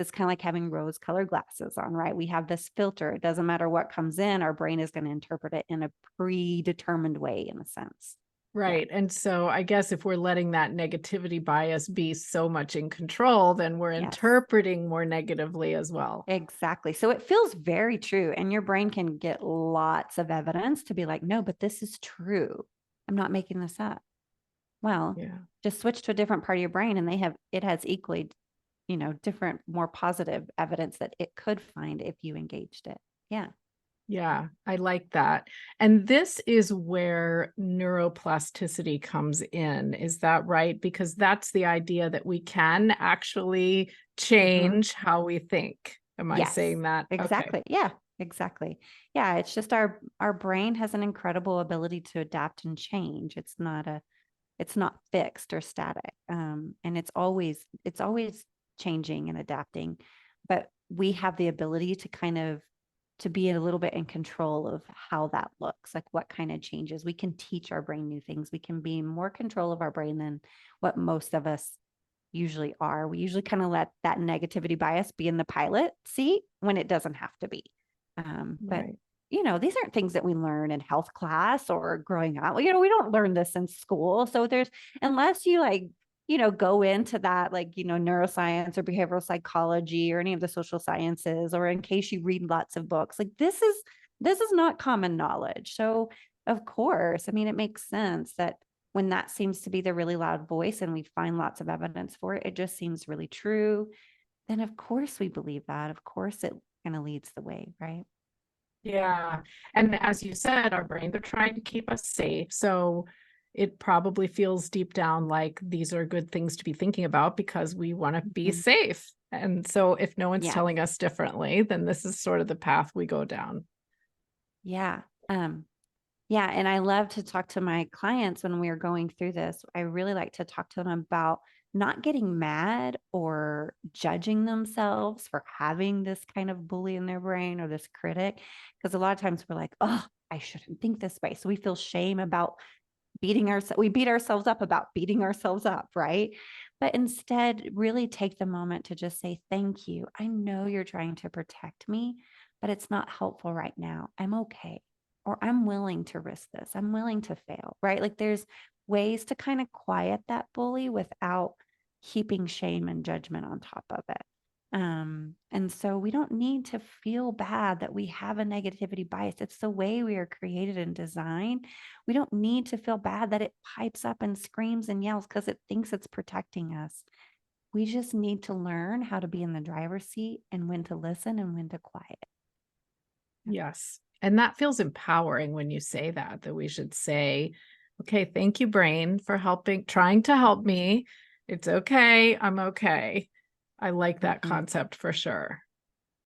It's kind of like having rose-colored glasses on, right? We have this filter. It doesn't matter what comes in, our brain is going to interpret it in a predetermined way, in a sense. Right. And so I guess if we're letting that negativity bias be so much in control, then we're Yes, interpreting more negatively as well. exactly. So it feels very true. And your brain can get lots of evidence to be like, no, but this is true. I'm not making this up. Well, Yeah. just switch to a different part of your brain and it has equally, different, more positive evidence that it could find if you engaged it. Yeah. Yeah, I like that. And this is where neuroplasticity comes in. Is that right? Because that's the idea that we can actually Mhm. change how we think. Am I Yes, saying that? Okay. exactly. Yeah, exactly. Yeah, it's just our brain has an incredible ability to adapt and change. It's not fixed or static. And it's always changing and adapting. But we have the ability to kind of to be a little bit in control of how that looks, like what kind of changes. We can teach our brain new things. We can be more control of our brain than what most of us usually are. We usually kind of let that negativity bias be in the pilot seat when it doesn't have to be. But Right. these aren't things that we learn in health class or growing up. We don't learn this in school. So unless you go into that, neuroscience or behavioral psychology or any of the social sciences, or in case you read lots of books, like this is not common knowledge. So of course, I mean, it makes sense that when that seems to be the really loud voice and we find lots of evidence for it, it just seems really true. Then of course we believe that. Of course it kind of leads the way, right? Yeah. And as you said, our brains are trying to keep us safe. So it probably feels deep down like these are good things to be thinking about because we want to be Mhm. safe. And so if no one's Yeah. telling us differently, then this is sort of the path we go down. Yeah. Yeah. And I love to talk to my clients when we are going through this. I really like to talk to them about not getting mad or judging themselves for having this kind of bully in their brain or this critic. Because a lot of times we're like, oh, I shouldn't think this way. So we feel shame about we beat ourselves up about beating ourselves up, right? But instead, really take the moment to just say, thank you. I know you're trying to protect me, but it's not helpful right now. I'm okay. Or I'm willing to risk this. I'm willing to fail, right? Like there's ways to kind of quiet that bully without heaping shame and judgment on top of it. And so we don't need to feel bad that we have a negativity bias. It's the way we are created and designed. We don't need to feel bad that it pipes up and screams and yells because it thinks it's protecting us. We just need to learn how to be in the driver's seat and when to listen and when to quiet. Yes. And that feels empowering when you say that, that we should say, okay, thank you, brain, for trying to help me. It's okay. I'm okay. I like that Mhm. concept for sure.